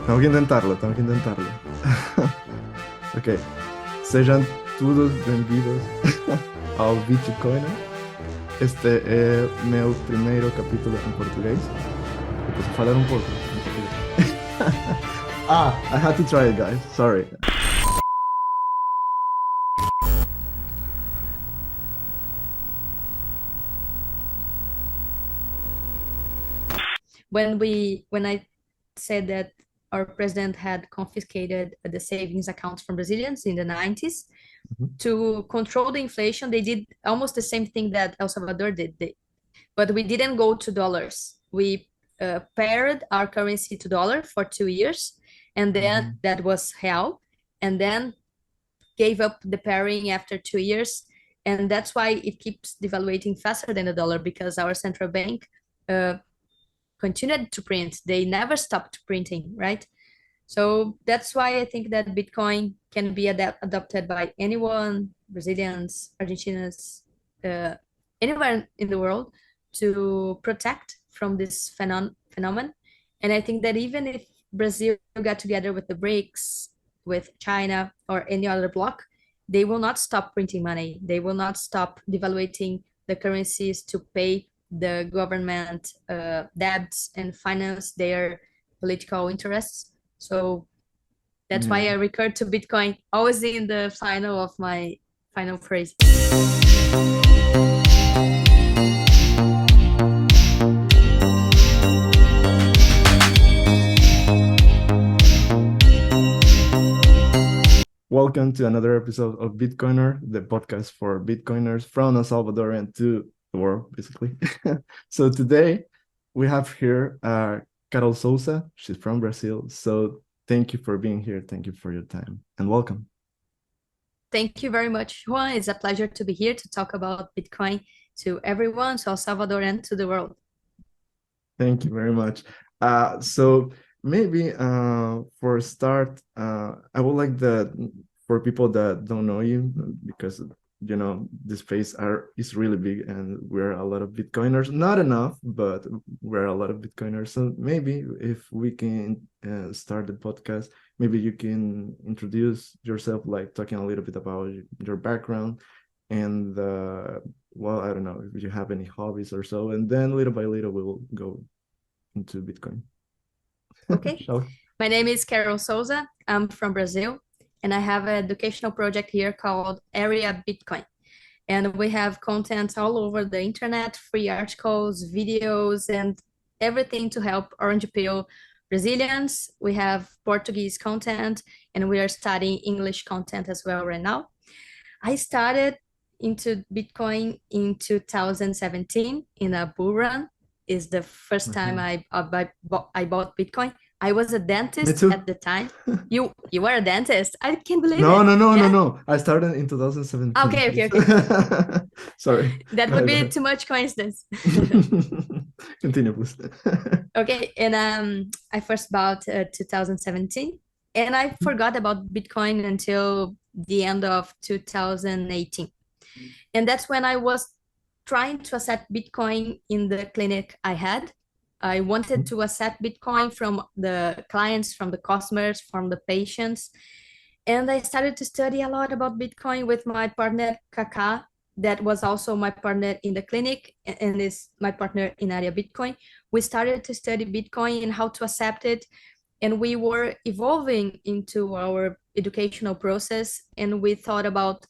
Tengo que intentarlo. Ok, sejam todos bem-vindos ao Bitcoin. Este é meu primeiro capítulo em português. Eu posso falar um pouco em português. I had to try it, guys. Sorry. When I said that our president had confiscated the savings accounts from Brazilians in the 90s Mhm. to control the inflation, they did almost the same thing that El Salvador did. But we didn't go to dollars. We paired our currency to dollar for 2 years, and then Mhm. that was real, and then gave up the pairing after 2 years. And that's why it keeps devaluating faster than the dollar, because our central bank uh, continued to print. They never stopped printing, right? So that's why I think that Bitcoin can be adopted by anyone, Brazilians, Argentinians, uh, anywhere in the world, to protect from this phenomenon. And I think that even if Brazil got together with the BRICS, with China or any other bloc, they will not stop printing money. They will not stop devaluating the currencies to pay the government debts and finance their political interests. So that's why Yeah. I recur to Bitcoin always in the final of my final phrase. Welcome to another episode of Bitcoiner, the podcast for Bitcoiners from El Salvador and to the world, basically. So today we have here Carol Souza. She's from Brazil. So thank you for being here. Thank you for your time and welcome. Thank you very much, Juan. It's a pleasure to be here to talk about Bitcoin to everyone, to El Salvador and to the world. Thank you very much. So maybe for a start, I would like that for people that don't know you, because this space is really big and we're a lot of Bitcoiners. Not enough, but we're a lot of Bitcoiners. So maybe if we can start the podcast, maybe you can introduce yourself, like talking a little bit about your background and well, I don't know if you have any hobbies or so, and then little by little we will go into Bitcoin. Okay. Shall we? My name is Carol Souza. I'm from Brazil, and I have an educational project here called Area Bitcoin. And we have content all over the internet, free articles, videos, and everything to help Orange Peel Brazilians. We have Portuguese content, and we are studying English content as well right now. I started into Bitcoin in 2017 in a bull run. Is the first time Mhm. I bought Bitcoin. I was a Me dentist too. at the time. You were a dentist? I can't believe No, it. no, no, no, Yeah. no. I started in 2017. Okay, okay, Yes. okay. Sorry. That Go would ahead, go be ahead. too much coincidence. Continue, please. Okay, and I first bought 2017, and I forgot about Bitcoin until the end of 2018. And that's when I was trying to accept Bitcoin in the clinic I had. I wanted to accept Bitcoin from the clients, from the customers, from the patients. And I started to study a lot about Bitcoin with my partner, Kaka, that was also my partner in the clinic and is my partner in Area Bitcoin. We started to study Bitcoin and how to accept it. And we were evolving into our educational process. And we thought about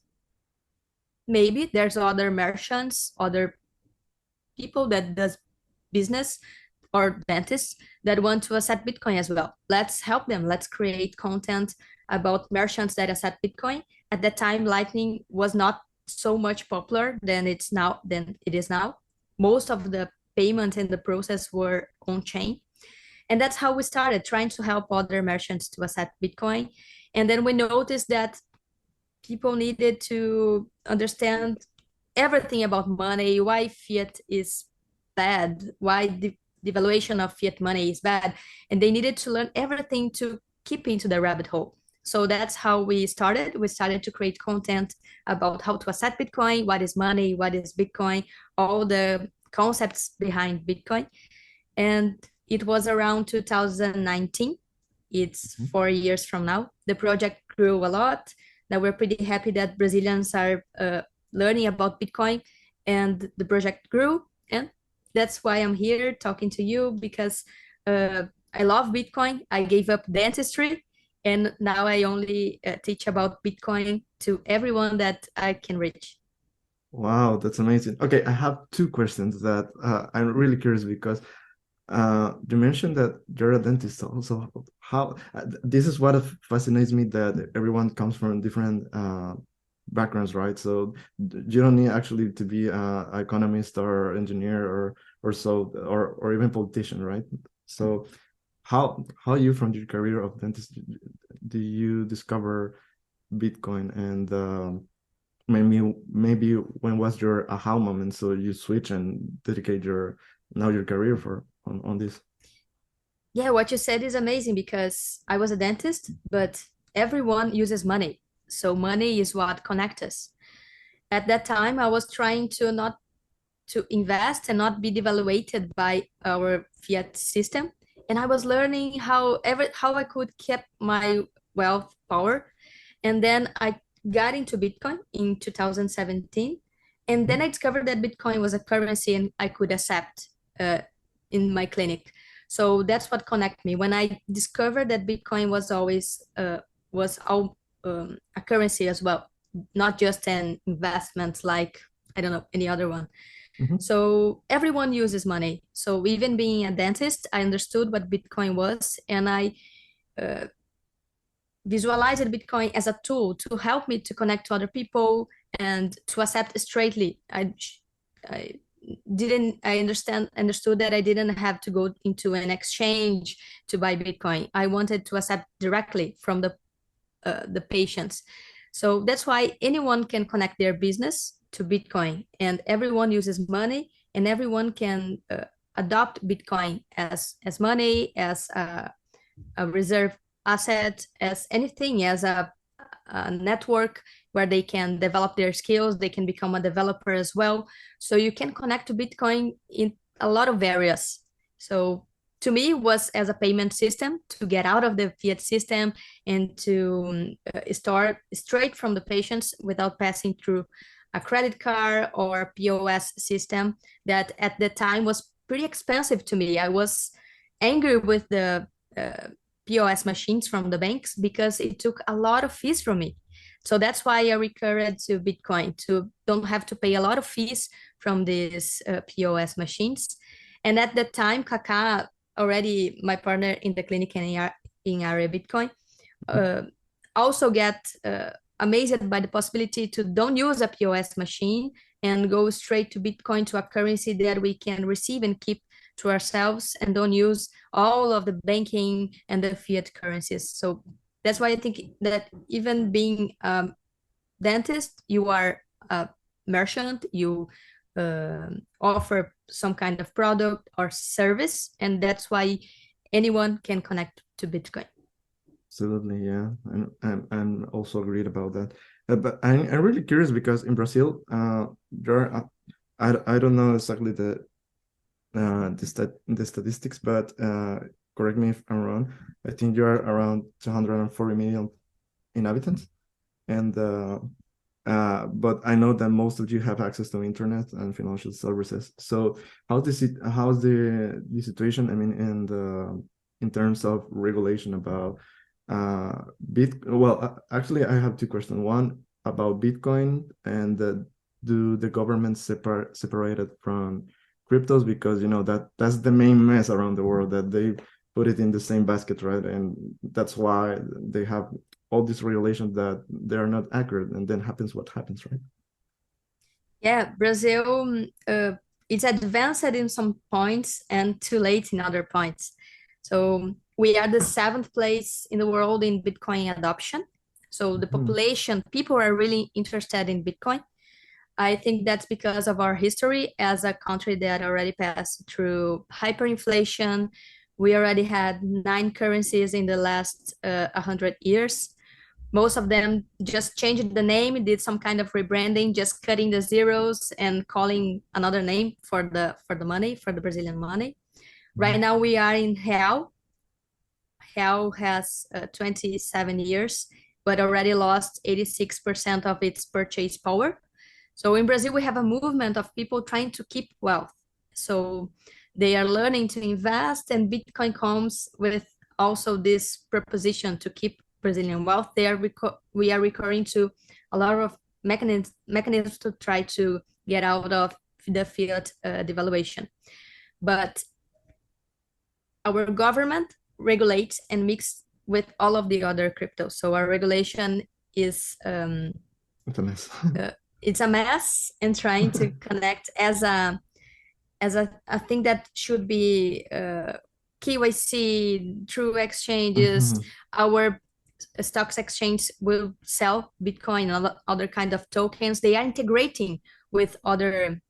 maybe there's other merchants, other people that does business or dentists that want to accept Bitcoin as well. Let's help them. Let's create content about merchants that accept Bitcoin. At that time, Lightning was not so much popular than it is now. Most of the payment and the process were on chain. And that's how we started trying to help other merchants to accept Bitcoin. And then we noticed that people needed to understand everything about money, why fiat is bad, why the devaluation of fiat money is bad, and they needed to learn everything to keep into the rabbit hole. So that's how we started. We started to create content about how to accept Bitcoin, what is money, what is Bitcoin, all the concepts behind Bitcoin. And it was around 2019 It's 4 years from now. The project grew a lot. Now we're pretty happy that Brazilians are learning about Bitcoin, and the project grew. And that's why I'm here talking to you, because I love Bitcoin. I gave up dentistry, and now I only teach about Bitcoin to everyone that I can reach. Wow, that's amazing. Okay, I have two questions that I'm really curious because you mentioned that you're a dentist. Also, how this is what fascinates me, that everyone comes from different backgrounds, right? So you don't need actually to be an economist or engineer or even politician, right? So how you from your career of dentist do you discover Bitcoin, and maybe when was your aha moment so you switch and dedicate your career on this? Yeah, what you said is amazing, because I was a dentist, but everyone uses money. So money is what connects us. At that time, I was trying to not to invest and not be devaluated by our fiat system. And I was learning how I could keep my wealth power. And then I got into Bitcoin in 2017. And then I discovered that Bitcoin was a currency and I could accept in my clinic. So that's what connected me. When I discovered that Bitcoin was always a currency as well, not just an investment like, I don't know, any other one. Mhm. So everyone uses money. So even being a dentist, I understood what Bitcoin was, and I uh, visualized Bitcoin as a tool to help me to connect to other people and to accept straightly. I didn't I understood that I didn't have to go into an exchange to buy Bitcoin. I wanted to accept directly from the patients. So that's why anyone can connect their business to Bitcoin, and everyone uses money, and everyone can adopt Bitcoin as money, as a reserve asset, as anything, as a network where they can develop their skills. They can become a developer as well. So you can connect to Bitcoin in a lot of areas. So to me, it was as a payment system to get out of the fiat system and to start straight from the patients without passing through a credit card or POS system that at the time was pretty expensive to me. I was angry with the uh, POS machines from the banks because it took a lot of fees from me. So that's why I recurred to Bitcoin, to don't have to pay a lot of fees from these POS machines. And at that time, Kaká, already my partner in the clinic and in Area Bitcoin, uh, also get amazed by the possibility to don't use a POS machine and go straight to Bitcoin, to a currency that we can receive and keep to ourselves, and don't use all of the banking and the fiat currencies. So that's why I think that even being dentist, you are a merchant, you offer some kind of product or service, and that's why anyone can connect to Bitcoin. Absolutely, yeah, and I'm also agreed about that. But I'm really curious because in Brazil, there are, I don't know exactly the statistics, but correct me if I'm wrong. I think you are around 240 million inhabitants, and but I know that most of you have access to internet and financial services. So how's the situation? I mean, in terms of regulation about actually, I have two questions. One about Bitcoin, and do the government separate it from cryptos, because that's the main mess around the world, that they put it in the same basket, right? And that's why they have all these regulations that they are not accurate, and then happens what happens, right? Yeah, Brazil, it's advanced in some points and too late in other points. So we are the seventh place in the world in Bitcoin adoption. So the Mhm. population, people are really interested in Bitcoin. I think that's because of our history as a country that already passed through hyperinflation. We already had 9 currencies in the last 100 years. Most of them just changed the name, did some kind of rebranding, just cutting the zeros and calling another name for the money, for the Brazilian money. Right now we are in real. real has 27 years, but already lost 86% of its purchase power. So in Brazil, we have a movement of people trying to keep wealth. So they are learning to invest, and Bitcoin comes with also this proposition to keep Brazilian wealth. We are recurring to a lot of mechanisms to try to get out of the fiat devaluation. But our government regulates and mix with all of the other cryptos. So our regulation is It's a mess. it's a mess, and trying to connect as a thing that should be KYC through exchanges. Our stocks exchange will sell Bitcoin and other kind of tokens. They are integrating with other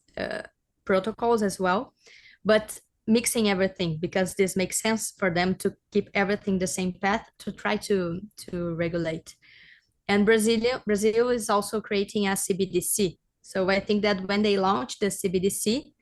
protocols as well, but mixing everything, because this makes sense for them to keep everything the same path to try to regulate. And Brazil is also creating a CBDC. So I think that when they launch the CBDC,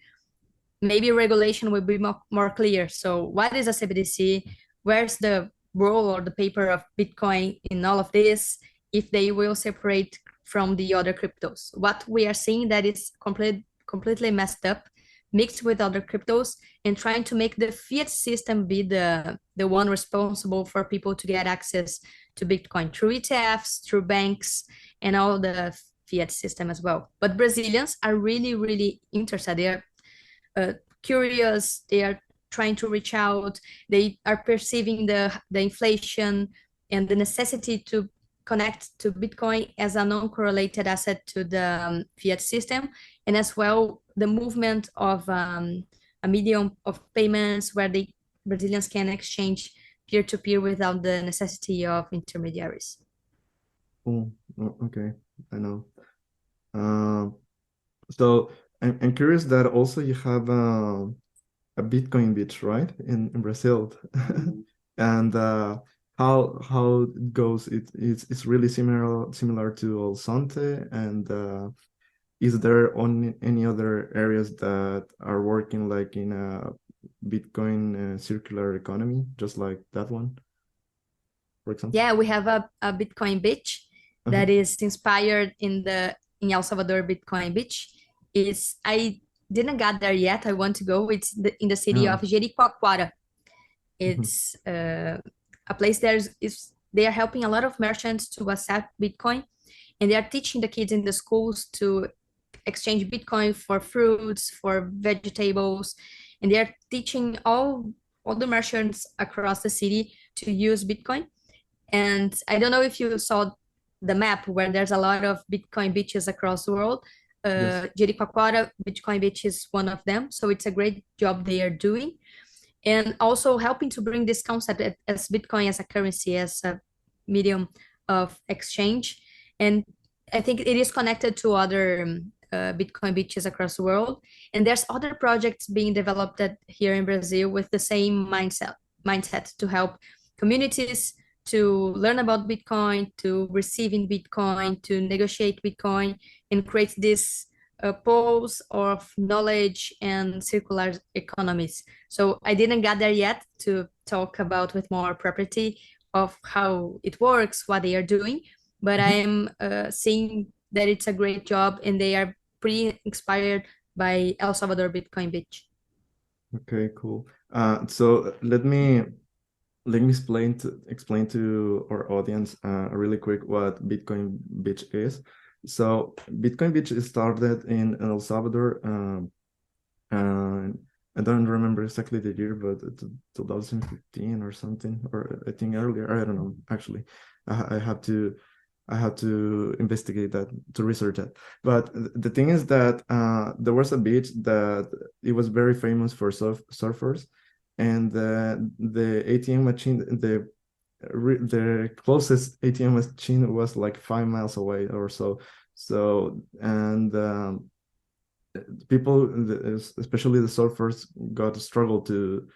maybe regulation will be more clear. So what is a CBDC? Where's the role or the paper of Bitcoin in all of this? If they will separate from the other cryptos. What we are seeing that is completely messed up, mixed with other cryptos, and trying to make the fiat system be the one responsible for people to get access to Bitcoin through ETFs, through banks, and all the fiat system as well. But Brazilians are really, really interested. They are curious. They are trying to reach out. They are perceiving the inflation and the necessity to connect to Bitcoin as a non-correlated asset to the fiat system, and as well the movement of a medium of payments where the Brazilians can exchange peer-to-peer without the necessity of intermediaries. Okay, I know. So I'm curious that also you have a Bitcoin beach, right, in Brazil, and how it goes. It's really similar to Olsante, and is there on any other areas that are working like in a Bitcoin circular economy, just like that one, for example? Yeah, we have a Bitcoin beach that is inspired in El Salvador Bitcoin beach. I didn't get there yet. I want to go. It's in the city of Jericoacoara. It's a place they are helping a lot of merchants to accept Bitcoin, and they are teaching the kids in the schools to exchange Bitcoin for fruits, for vegetables, and they are teaching all the merchants across the city to use Bitcoin. And I don't know if you saw the map where there's a lot of Bitcoin beaches across the world. Yes. Jericoacoara Bitcoin beach is one of them. So it's a great job they are doing. And also helping to bring this concept as Bitcoin as a currency, as a medium of exchange. And I think it is connected to other Bitcoin beaches across the world. And there's other projects being developed here in Brazil with the same mindset to help communities to learn about Bitcoin, to receive in Bitcoin, to negotiate Bitcoin, and create this poles of knowledge and circular economies. So I didn't get there yet to talk about with more property of how it works, what they are doing, but I am seeing that it's a great job, and they are pretty inspired by El Salvador Bitcoin Beach. Okay, cool. So let me explain to our audience really quick what Bitcoin Beach is. So Bitcoin Beach started in El Salvador. I don't remember exactly the year, but 2015 or something, or I think earlier. I don't know. Actually, I have to investigate that, to research that. But the thing is that there was a beach that it was very famous for surfers, and the ATM machine, the closest ATM machine was like 5 miles away or so. So, and people, especially the surfers, got to struggle to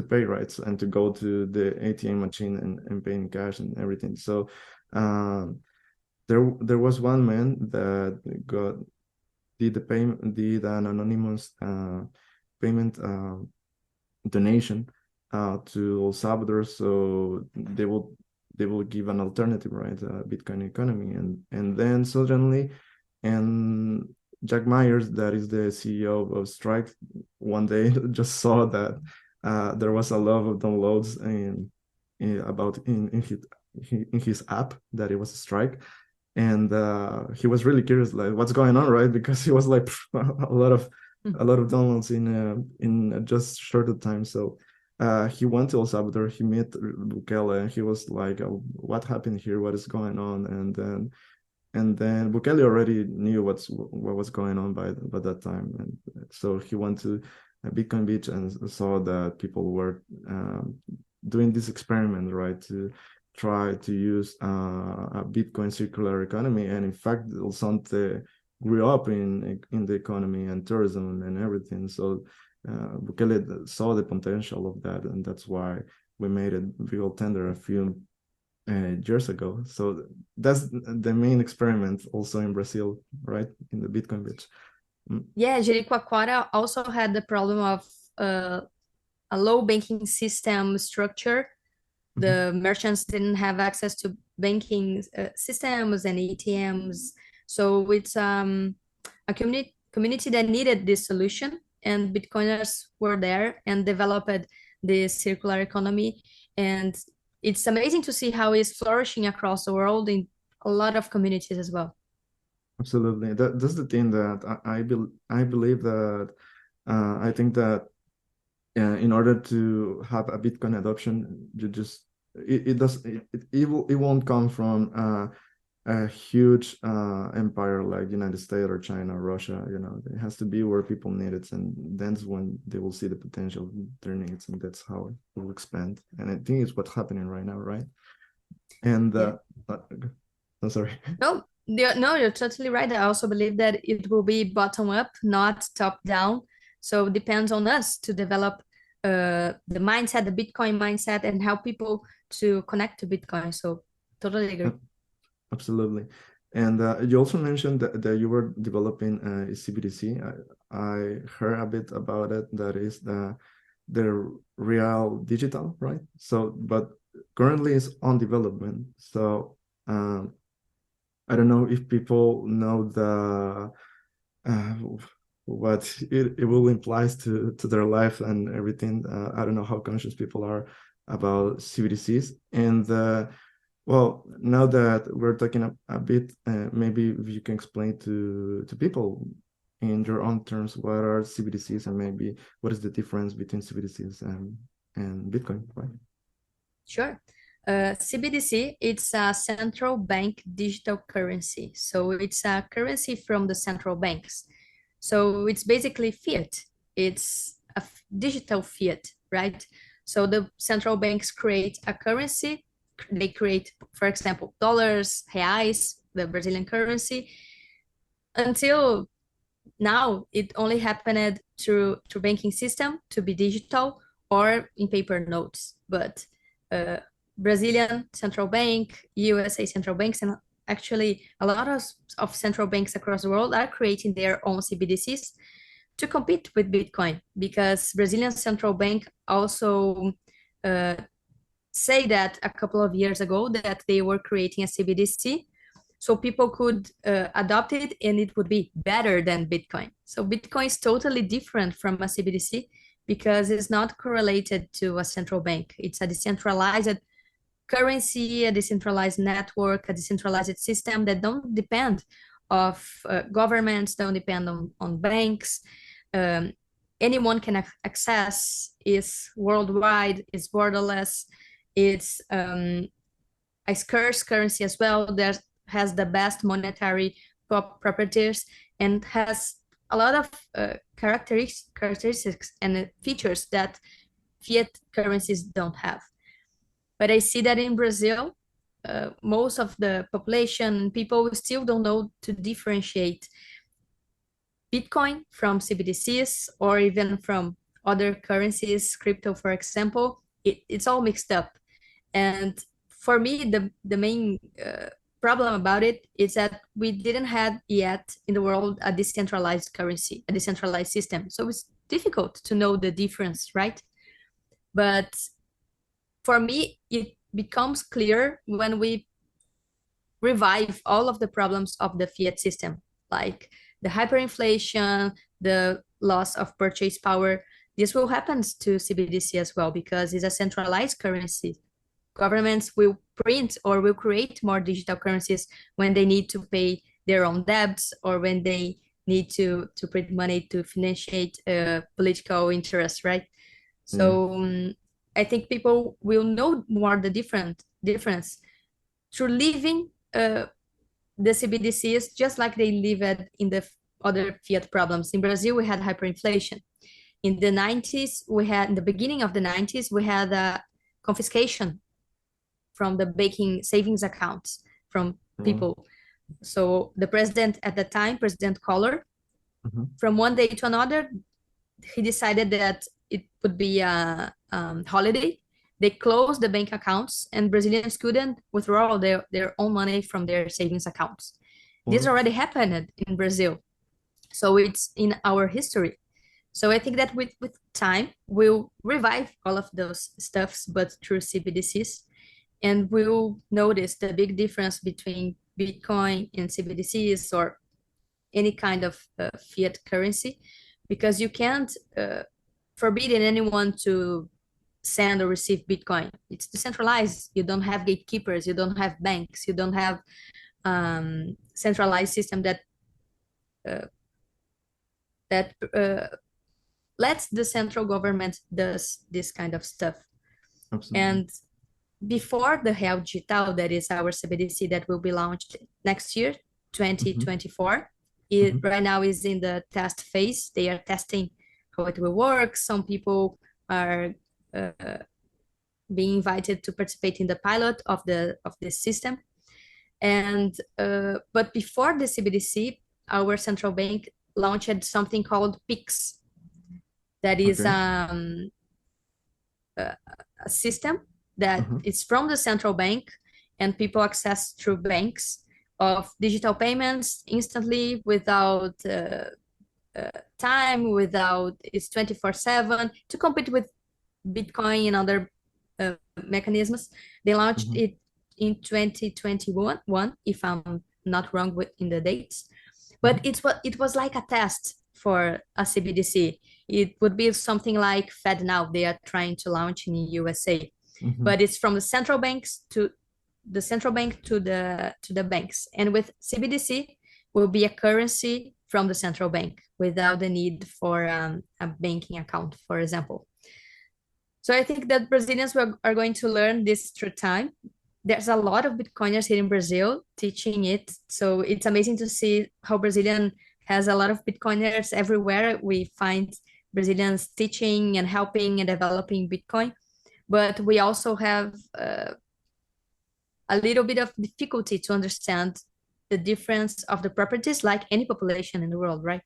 pay, right, and to go to the ATM machine and pay in cash and everything. So there was one man that did an anonymous payment donation, to El Salvador, so they will give an alternative, right, Bitcoin economy, and then suddenly, and Jack Myers, that is the CEO of Strike, one day just saw that there was a lot of downloads in his app that it was a strike, and he was really curious, like what's going on, right? Because he was like a lot of downloads in just shorter time. So he went to El Salvador, he met Bukele, and he was like, what happened here? What is going on? And then Bukele already knew what was going on by that time, and so he went to Bitcoin Beach and saw that people were doing this experiment, right, to try to use a Bitcoin circular economy. And in fact, El Sante grew up in the economy and tourism and everything. So Bukele saw the potential of that, and that's why we made it real tender a few years ago. So that's the main experiment also in Brazil, right, in the Bitcoin Beach. Yeah, Jericoacoara also had the problem of a low banking system structure. The merchants didn't have access to banking systems and ATMs. So it's a community that needed this solution, and Bitcoiners were there and developed the circular economy. And it's amazing to see how it's flourishing across the world in a lot of communities as well. Absolutely. That's the thing that I believe that I think that in order to have a Bitcoin adoption, you just it won't come from a huge empire like United States or China or Russia. You know, it has to be where people need it, and that's when they will see the potential of their needs, and that's how it will expand. And I think it's what's happening right now, right? And Yeah. I'm sorry. No, no, you're totally right. I also believe that it will be bottom up, not top down. So it depends on us to develop the mindset, the Bitcoin mindset, and how people to connect to Bitcoin. So totally agree. Absolutely. And you also mentioned that you were developing CBDC. I heard a bit about it. That is the real digital, right? So, but currently it's on development. So I don't know if people know uh, what it will implies to their life and everything. I don't know how conscious people are about CBDCs. And well, now that we're talking a bit, maybe if you can explain to people in your own terms what are CBDCs, and maybe what is the difference between CBDCs and Bitcoin, right? Sure. CBDC, it's a central bank digital currency. So it's a currency from the central banks. So it's basically fiat. It's a digital fiat, right? So the central banks create a currency. They create, for example, dollars, reais, the Brazilian currency. Until now, it only happened through banking system to be digital or in paper notes. But uh, Brazilian central bank, USA central banks, and actually a lot of central banks across the world are creating their own CBDCs to compete with Bitcoin, because Brazilian central bank also uh, say that a couple of years ago that they were creating a CBDC so people could adopt it and it would be better than Bitcoin. So Bitcoin is totally different from a CBDC because it's not correlated to a central bank. It's a decentralized currency, a decentralized network, a decentralized system that don't depend of governments, don't depend on banks. Anyone can access, is worldwide, is borderless, it's a scarce currency as well that has the best monetary properties and has a lot of characteristics and features that fiat currencies don't have. But I see that in Brazil, most of the population, people still don't know to differentiate Bitcoin from CBDCs or even from other currencies, crypto, for example. It's all mixed up. And for me, the main problem about it is that we didn't have yet in the world a decentralized currency, a decentralized system. So it's difficult to know the difference, right? But for me, it becomes clear when we revive all of the problems of the fiat system, like the hyperinflation, the loss of purchase power. This will happen to CBDC as well because it's a centralized currency. Governments will print or will create more digital currencies when they need to pay their own debts or when they need to print money to financiate political interests, right? Yeah, So I think people will know more the difference through living the CBDCs just like they live it in the other fiat problems. In Brazil, we had hyperinflation. In the 90s, in the beginning of the 90s, we had a confiscation from the banking savings accounts from yeah. people. So the president at the time, President Collor, Mhm. from one day to another, he decided that it would be a holiday. They closed the bank accounts and Brazilians couldn't withdraw their own money from their savings accounts. This What? already happened in Brazil. So it's in our history. So I think that with time, we'll revive all of those stuffs, but through CBDCs. And we'll notice the big difference between Bitcoin and CBDCs or any kind of fiat currency, because you can't forbid anyone to send or receive Bitcoin. It's decentralized. You don't have gatekeepers. You don't have banks. You don't have centralized system uh, that lets the central government does this kind of stuff. Absolutely. And before the Real Digital, that is our CBDC that will be launched next year, Mhm. 2024. It Mhm. right now is in the test phase. They are testing how it will work. Some people are being invited to participate in the pilot of this system. And but before the CBDC, our central bank launched something called PIX. That is Okay. a system that Uh-huh. is from the central bank and people access through banks of digital payments instantly without time, without it's 24/7 to compete with Bitcoin and other mechanisms. They launched Mhm. it in 2021, if I'm not wrong in the dates. But Mhm. it was like a test for a CBDC. It would be something like FedNow they are trying to launch in the USA, Mhm. but it's from the central banks to the central bank to the banks. And with CBDC will be a currency from the central bank without the need for a banking account, for example. So I think that Brazilians are going to learn this through time. There's a lot of Bitcoiners here in Brazil teaching it. So it's amazing to see how Brazilian has a lot of Bitcoiners everywhere. We find Brazilians teaching and helping and developing Bitcoin. But we also have a little bit of difficulty to understand the difference of the properties like any population in the world, right?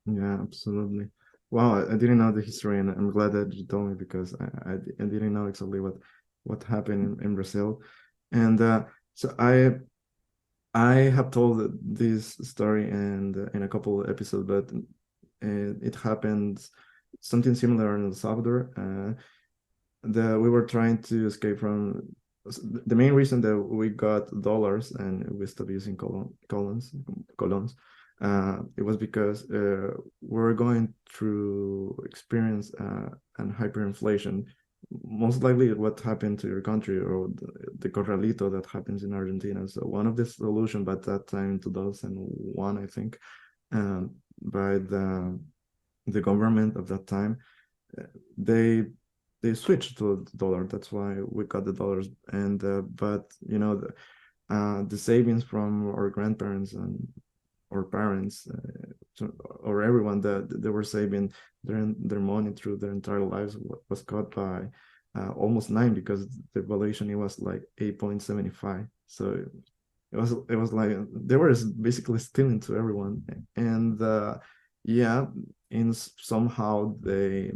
Yeah, absolutely. Wow, I didn't know the history, and I'm glad that you told me because I didn't know exactly what happened in Brazil. And so I have told this story and in a couple of episodes, but it happened something similar in El Salvador. We were trying to escape from the main reason that we got dollars and we stopped using colons. It was because we were going through experience and hyperinflation. Most likely, what happened to your country or the corralito that happens in Argentina. So one of the solutions, by that time, 2001, I think, by the government of that time, they they switched to the dollar. That's why we got the dollars. And but the savings from our grandparents and our parents or everyone that they were saving their money through their entire lives was cut by almost nine because the valuation it was like 8.75. So it was like they were basically stealing to everyone. And yeah, somehow they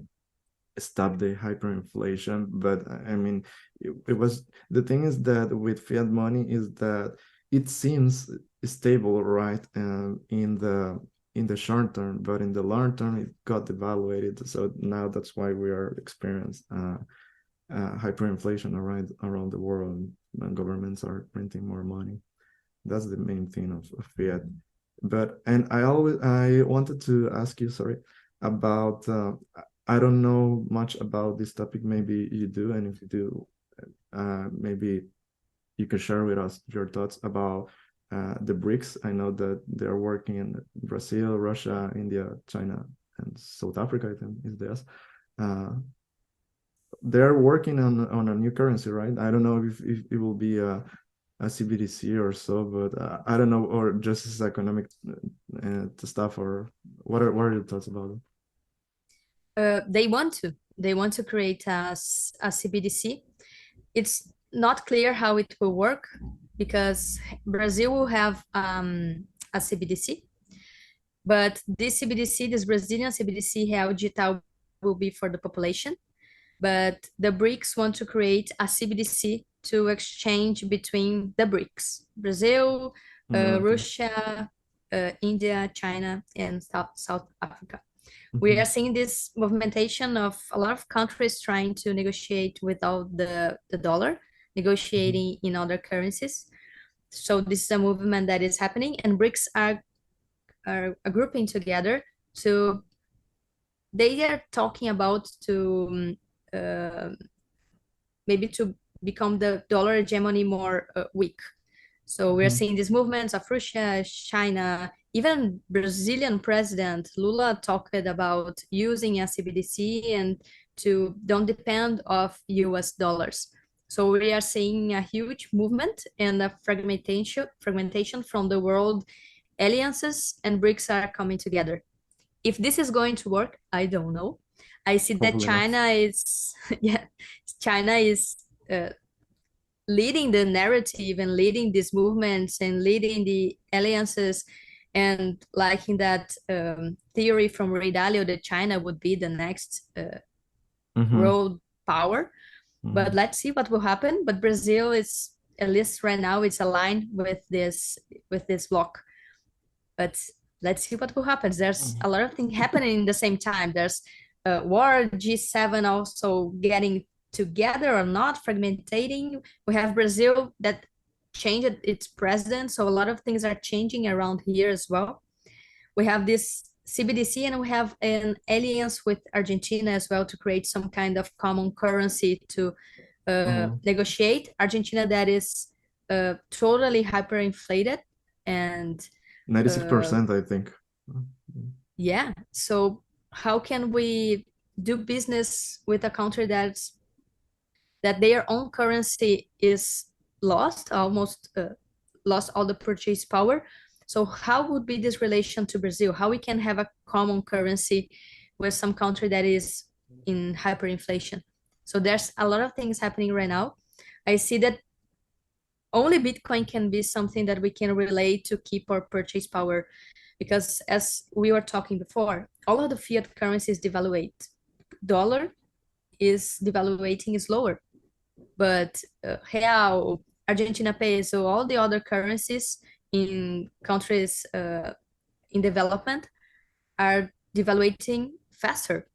stop the hyperinflation. But I mean, it was the thing is that with fiat money is that it seems stable, right? In the in the short term, but in the long term, it got devaluated. So now that's why we are experiencing hyperinflation around the world, and governments are printing more money. That's the main thing of fiat. But and I wanted to ask you, sorry, about I don't know much about this topic. Maybe you do, and if you do, maybe you can share with us your thoughts about the BRICS. I know that they're working in Brazil, Russia, India, China, and South Africa, I think is this. They're working on a new currency, right? I don't know if it will be a CBDC or so, but I don't know, or just as economic stuff, or what are your thoughts about it? They want to create a CBDC. It's not clear how it will work because Brazil will have a CBDC, but this CBDC, this Brazilian CBDC, Real Digital, will be for the population. But the BRICS want to create a CBDC to exchange between the BRICS, Brazil, Okay. Russia, India, China, and South Africa. We are seeing this movimentation of a lot of countries trying to negotiate without the dollar, negotiating in other currencies. So this is a movement that is happening, and BRICS are grouping together to, they are talking about to maybe to become the dollar hegemony more weak. So we're seeing these movements of Russia, China, even Brazilian president Lula talked about using a CBDC and to don't depend of US dollars. So we are seeing a huge movement and a fragmentation from the world alliances, and BRICS are coming together. If this is going to work, I don't know. I see that China is, yeah, China is leading the narrative and leading these movements and leading the alliances, and liking that theory from Ray Dalio that China would be the next world power. But let's see what will happen. But Brazil is, at least right now, it's aligned with this block. But let's see what will happen. There's a lot of things happening in the same time. There's war, G7 also getting together or not, fragmentating. We have Brazil that changed its president, so a lot of things are changing around here as well. We have this CBDC, and we have an alliance with Argentina as well to create some kind of common currency to negotiate. Argentina that is totally hyperinflated, and 96%, I think. Yeah, so how can we do business with a country that their own currency is lost, almost lost all the purchase power? So how would be this relation to Brazil? How we can have a common currency with some country that is in hyperinflation? So there's a lot of things happening right now. I see that only Bitcoin can be something that we can relate to keep our purchase power, because as we were talking before, all of the fiat currencies devaluate. Dollar is devaluating slower, but real, Argentina peso, all the other currencies in countries in development are devaluating faster.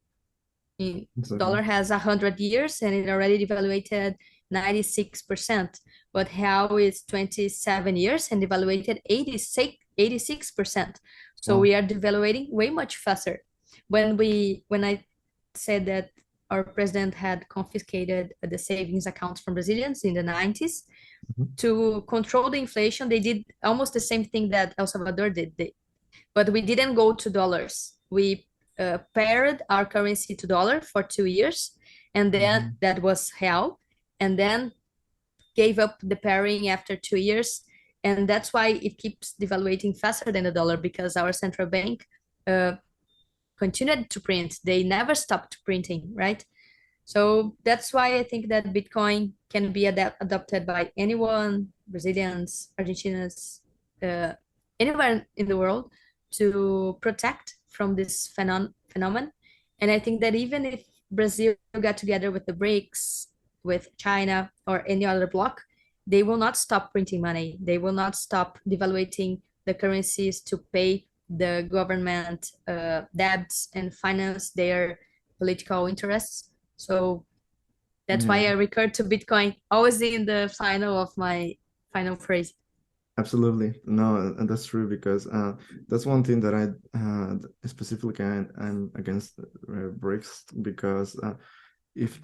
Dollar has 100 years and it already devaluated 96%, but real is 27 years and devaluated 86%. So we are devaluating way much faster. When I said that our president had confiscated the savings accounts from Brazilians in the 90s to control the inflation, they did almost the same thing that El Salvador did. But we didn't go to dollars. We paired our currency to dollar for 2 years, and then that was real, and then gave up the pairing after 2 years. And that's why it keeps devaluating faster than the dollar, because our central bank continued to print. They never stopped printing, right? So that's why I think that Bitcoin can be adopted by anyone, Brazilians, Argentinians, anywhere in the world, to protect from this phenomenon. And I think that even if Brazil got together with the BRICS, with China or any other bloc, they will not stop printing money. They will not stop devaluating the currencies to pay the government debts and finance their political interests. So that's why Yeah. I recur to Bitcoin always in the final of my final phrase. Absolutely. No, and that's true because that's one thing that specifically I'm against BRICS because if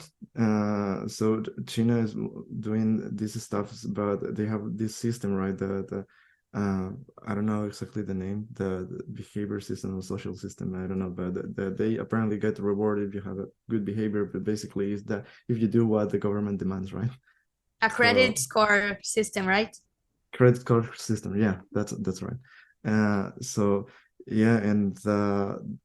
so China is doing this stuff, but they have this system, right? Uh, I don't know exactly the name, the behavior system or social system. I don't know, but they apparently get rewarded if you have a good behavior. But basically, is that if you do what the government demands, right? A So credit score system, right? credit card system, yeah, that's right. So yeah, and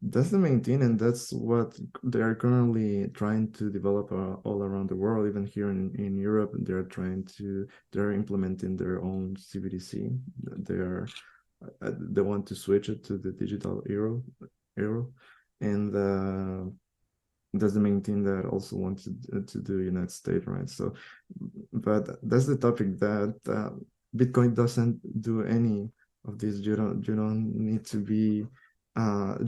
that's the main thing, and that's what they are currently trying to develop all around the world. Even here in Europe, they're implementing their own CBDC. They want to switch it to the digital euro, and that's the main thing that I also want to do United States, right? So, but that's the topic that Bitcoin doesn't do any of this. You don't need to be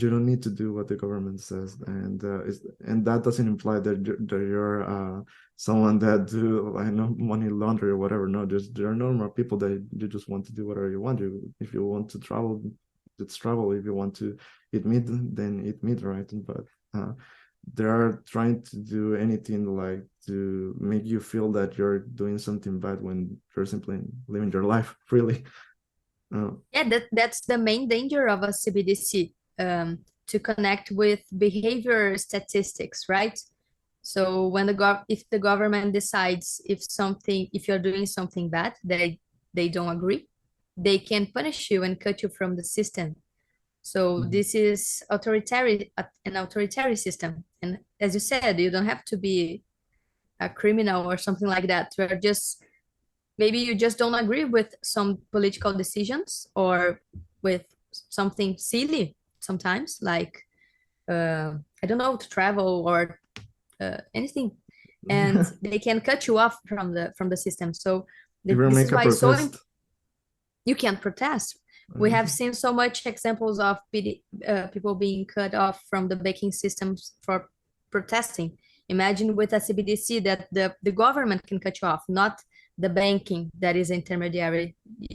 you don't need to do what the government says, and that doesn't imply that you're someone that do, I know, money laundry or whatever. No, there are normal people that you just want to do whatever you want. If you want to travel, let's travel. If you want to eat meat, then eat meat, right? But they are trying to do anything like to make you feel that you're doing something bad when you're simply living your life freely. Yeah, that's the main danger of a CBDC, to connect with behavior statistics, right? So when if the government decides if you're doing something bad, they don't agree, they can punish you and cut you from the system. So Mhm. this is an authoritarian system. And as you said, you don't have to be a criminal or something like that. You're just maybe you just don't agree with some political decisions or with something silly sometimes, like I don't know, to travel or anything, and they can cut you off from the system. So If you this make is a why protest, you can't protest. We have seen so much examples of people being cut off from the banking systems for protesting. Imagine with a CBDC that the government can cut you off, not the banking that is intermediary.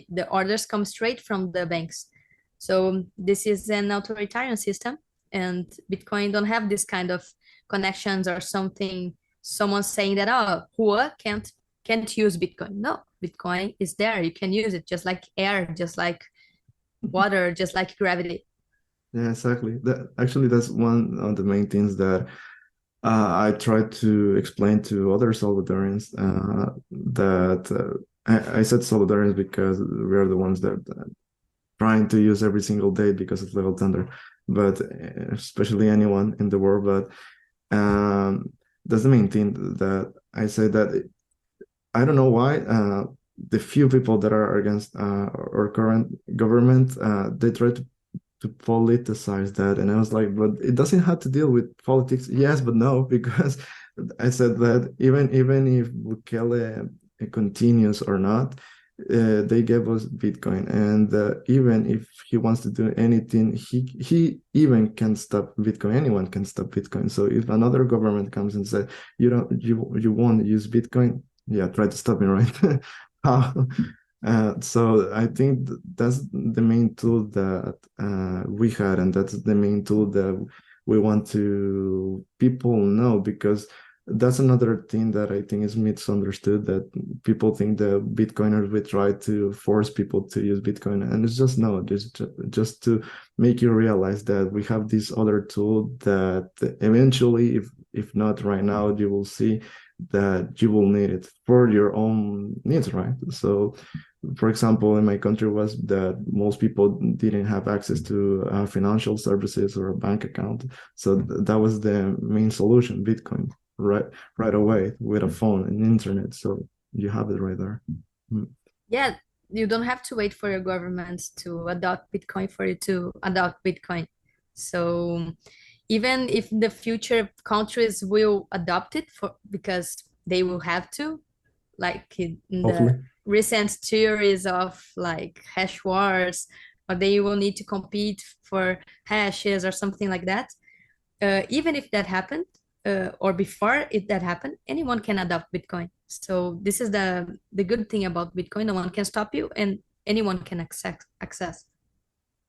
The orders come straight from the banks. So this is an authoritarian system, and Bitcoin don't have this kind of connections or something. Someone saying that, oh, Hua can't use Bitcoin. No, Bitcoin is there. You can use it just like air, just like water, just like gravity. yeah, exactly. That's one of the main things that I try to explain to other Salvadorians. That I said Salvadorians because we are the ones that trying to use every single day because of level tender, but especially anyone in the world. But that's the main thing that I say that I don't know why the few people that are against our current government, they try to politicize that, and I was like, but it doesn't have to deal with politics. Yes, but no, because I said that even if Bukele continues or not, they gave us Bitcoin, and even if he wants to do anything, he even can stop Bitcoin. Anyone can stop Bitcoin. So if another government comes and says you won't use Bitcoin, yeah, try to stop me, right? How? So I think that's the main tool that we had, and that's the main tool that we want to people know, because that's another thing that I think is misunderstood, that people think that Bitcoiners will try to force people to use Bitcoin, and it's just no, just to make you realize that we have this other tool that eventually, if not right now, you will see that you will need it for your own needs, right? So for example, in my country was that most people didn't have access to financial services or a bank account. So that was the main solution, Bitcoin, right, right away with a phone and internet. So you have it right there. Mm. Yeah, you don't have to wait for your government to adopt Bitcoin for you to adopt Bitcoin. So even if the future countries will adopt it for because they will have to, like in the Hopefully. recent theories of like hash wars, or they will need to compete for hashes or something like that. Even if that happened, or before that happened, anyone can adopt Bitcoin. So this is the good thing about Bitcoin. No one can stop you, and anyone can access.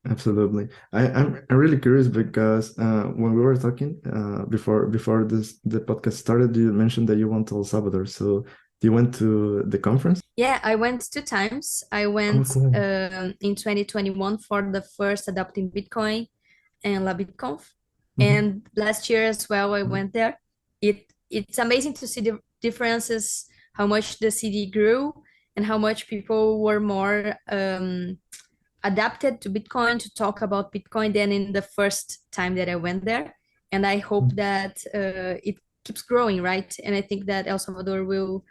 Absolutely. I'm really curious because when we were talking before the podcast started, you mentioned that you went to El Salvador. So you went to the conference? Yeah, I went 2 times. I Oh, went cool. in 2021 for the first adopting Bitcoin and La BitConf. Mhm. And last year as well, I went there. It's amazing to see the differences, how much the city grew and how much people were more adapted to Bitcoin, to talk about Bitcoin than in the first time that I went there. And I hope that it keeps growing, right? And I think that El Salvador will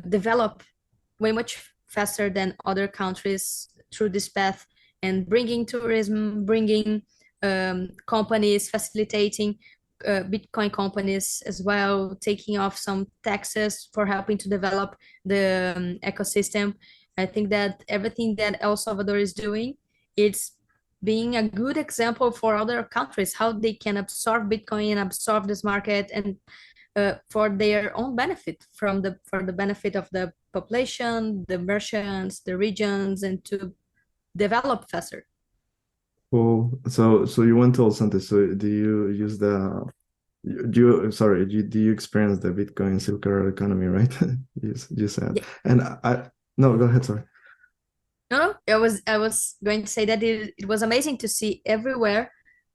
develop way much faster than other countries through this path, and bringing tourism, bringing companies, facilitating Bitcoin companies as well, taking off some taxes for helping to develop the ecosystem. I think that everything that El Salvador is doing, it's being a good example for other countries, how they can absorb Bitcoin and absorb this market, and for their own benefit, for the benefit of the population, the merchants, the regions, and to develop faster. Cool. So you went to El Santos. So do you use the do you sorry, do you experience the Bitcoin Silk Road economy, right? You said. Yeah. And no, go ahead, sorry. No, I was going to say that it was amazing to see everywhere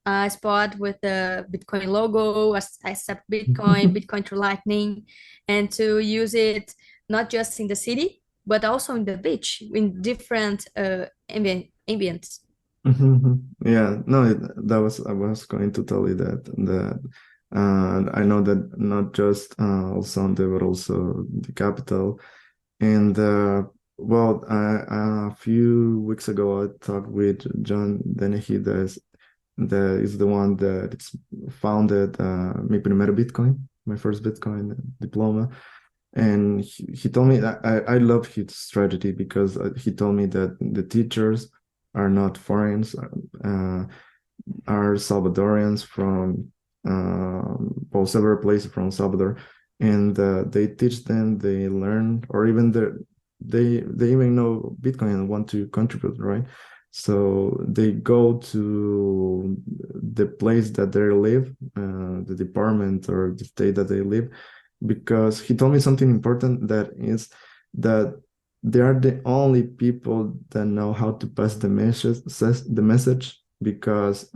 a spot with the Bitcoin logo, accept Bitcoin, Bitcoin through Lightning, and to use it not just in the city, but also in the beach, in different ambience. Yeah, no, that was I was going to tell you that I know that not just El Santo, but also the capital. And well, a few weeks ago, I talked with John Dennehy, that is the one that it's founded Mi Primer Bitcoin, my first Bitcoin diploma. And he told me that I love his strategy because he told me that the teachers are not foreigners, are Salvadorians from well, several places from Salvador, and they teach them, they learn, or even they even know Bitcoin and want to contribute, right? So they go to the place that they live, the department or the state that they live, because he told me something important, that is that they are the only people that know how to pass the message, because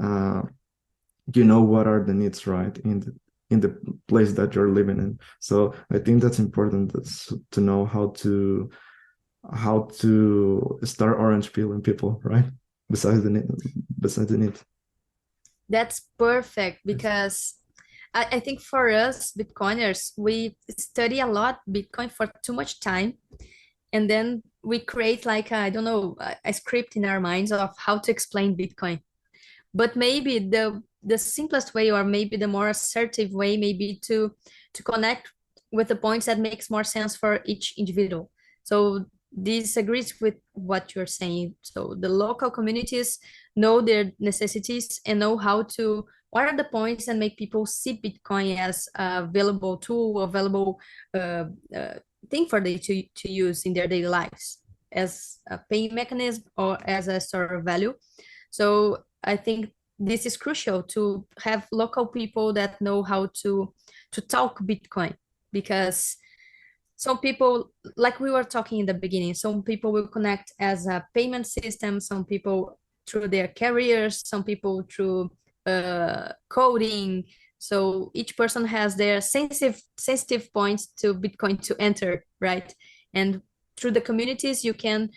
you know what are the needs, right, in the place that you're living in. So I think that's important, that's to know how to start orange peeling people, right? Besides the need, besides the need. That's perfect, because I think for us Bitcoiners, we study a lot Bitcoin for too much time, and then we create like I don't know, a script in our minds of how to explain Bitcoin. But maybe the simplest way, or maybe the more assertive way, maybe to connect with the points that makes more sense for each individual. So this agrees with what you're saying. So the local communities know their necessities and know how to, what are the points that make people see Bitcoin as a available tool, available uh, uh, thing for them to use in their daily lives, as a paying mechanism or as a store of value. So I think this is crucial, to have local people that know how to talk Bitcoin, because some people, like we were talking in the beginning, some people will connect as a payment system, some people through their careers, some people through coding. So each person has their sensitive points to Bitcoin to enter, right? And through the communities, you can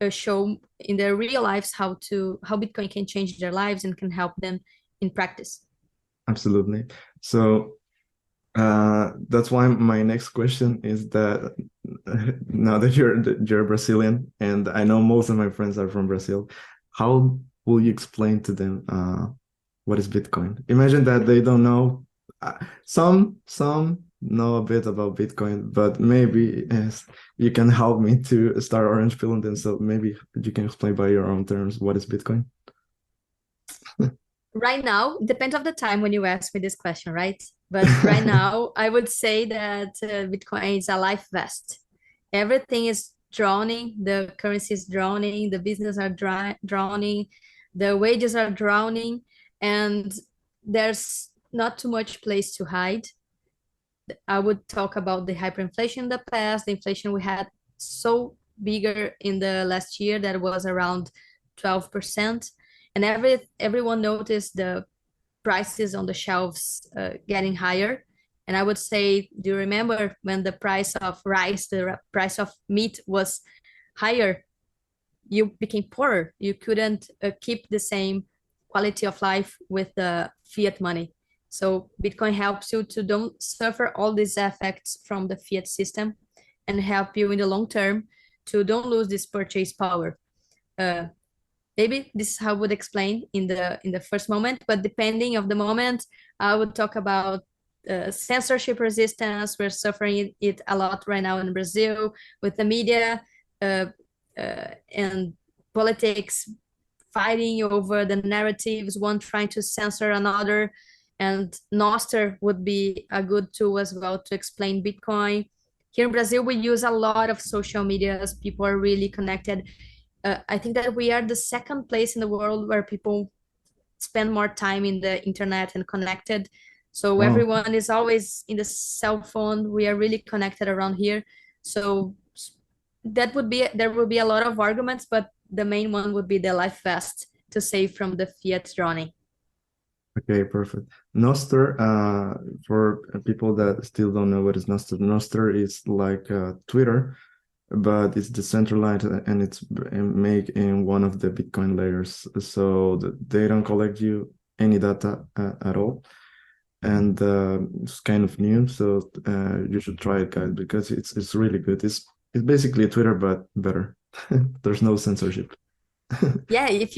show in their real lives how Bitcoin can change their lives and can help them in practice. Absolutely. So that's why my next question is that now that you're Brazilian, and I know most of my friends are from Brazil, how will you explain to them what is Bitcoin? Imagine that they don't know. Some know a bit about Bitcoin, but maybe yes, you can help me to start orange pill, and then so maybe you can explain by your own terms what is Bitcoin. Right now, depends of the time when you ask me this question, right? But right now, I would say that Bitcoin is a life vest. Everything is drowning, the currency is drowning, the business are drowning, the wages are drowning, and there's not too much place to hide. I would talk about the hyperinflation in the past, the inflation we had so bigger in the last year that was around 12%. And everyone noticed the prices on the shelves getting higher. And I would say, do you remember when the price of rice, the price of meat was higher? You became poorer. You couldn't keep the same quality of life with the fiat money. So Bitcoin helps you to don't suffer all these effects from the fiat system and help you in the long term to don't lose this purchase power. Uh, Maybe this is how I would explain in the first moment, but depending of the moment, I would talk about censorship resistance. We're suffering it a lot right now in Brazil with the media uh, and politics fighting over the narratives, one trying to censor another. And Noster would be a good tool as well to explain Bitcoin. Here in Brazil, we use a lot of social medias. People are really connected. I think that we are the second place in the world where people spend more time in the internet and connected. So Oh, everyone is always in the cell phone. We are really connected around here. So that would be there will be a lot of arguments, but the main one would be the life vest to save from the fiat drowning. okay, perfect. Noster, for people that still don't know what is Noster, Noster is like Twitter, but it's decentralized and it's made in one of the Bitcoin layers, so they don't collect you any data at all, and it's kind of new, so you should try it, guys, because it's really good. It's basically Twitter but better. There's no censorship. Yeah, if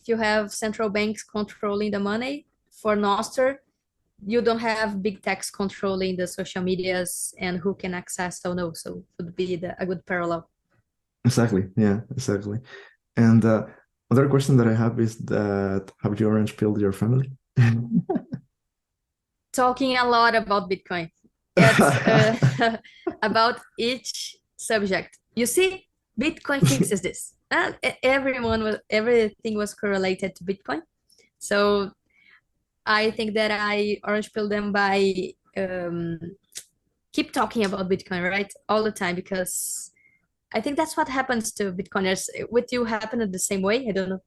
you have central banks controlling the money for Noster, you don't have big techs controlling the social medias and who can access or no. So would be a good parallel. Exactly, yeah, exactly. And other question that I have is that have you orange pilled your family? Talking a lot about Bitcoin. It's about each subject. You see, Bitcoin fixes this. And everything was correlated to Bitcoin. So I think that I orange pilled them by keep talking about Bitcoin, right? All the time, because I think that's what happens to Bitcoiners. With you happen the same way? I don't know.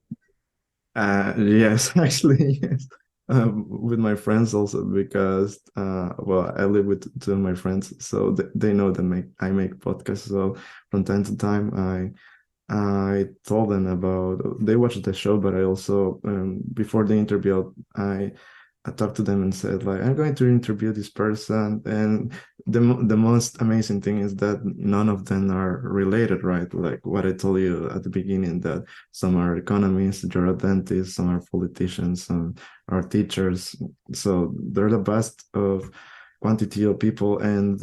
Yes, actually, yes. With my friends also because well, I live with two of my friends, so they know that I make podcasts. So from time to time, I told them about they watched the show, but I also before the interview, I talked to them and said like I'm going to interview this person, and the most amazing thing is that none of them are related, right? Like what I told you at the beginning, that some are economists, you're a dentist, some are politicians, some are teachers. So they're the best of quantity of people, and